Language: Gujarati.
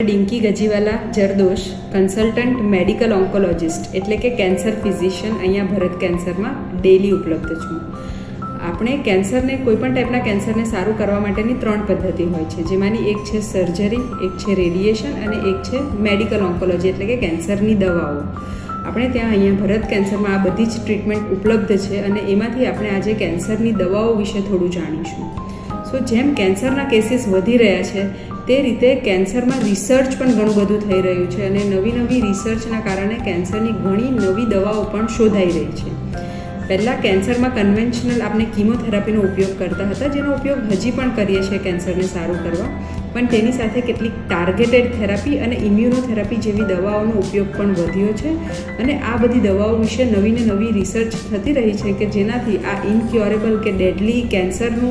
ડિંકી ગજીવાલા જરદોશ, કન્સલ્ટન્ટ મેડિકલ ઓન્કોલોજિસ્ટ એટલે કે કેન્સર ફિઝિશિયન અહીંયા ભરત કેન્સરમાં ડેલી ઉપલબ્ધ છું. આપણે કેન્સરને કોઈપણ ટાઈપના કેન્સરને સારું કરવા માટેની 3 પદ્ધતિ હોય છે, જેમાંની એક છે સર્જરી, એક છે રેડિયેશન અને એક છે મેડિકલ ઓન્કોલોજી એટલે કે કેન્સરની દવાઓ. આપણે ત્યાં અહીંયા ભરત કેન્સરમાં આ બધી જ ટ્રીટમેન્ટ ઉપલબ્ધ છે અને એમાંથી આપણે આજે કેન્સરની દવાઓ વિશે થોડું જાણીશું. જેમ કેન્સરના કેસીસ વધી રહ્યા છે તે રીતે કેન્સરમાં રિસર્ચ પણ ઘણું બધું થઈ રહ્યું છે અને નવી રિસર્ચના કારણે કેન્સરની ઘણી નવી દવાઓ પણ શોધાઈ રહી છે. પહેલાં કેન્સરમાં કન્વેન્શનલ આપણે કીમોથેરાપીનો ઉપયોગ કરતા હતા, જેનો ઉપયોગ હજી પણ કરીએ છીએ કેન્સરને સારું કરવા, પણ તેની સાથે કેટલીક ટાર્ગેટેડ થેરાપી અને ઇમ્યુનોથેરાપી જેવી દવાઓનો ઉપયોગ પણ વધ્યો છે અને આ બધી દવાઓ વિશે નવી રિસર્ચ થતી રહી છે કે જેનાથી આ ઇનક્યોરેબલ કે ડેડલી કેન્સરનું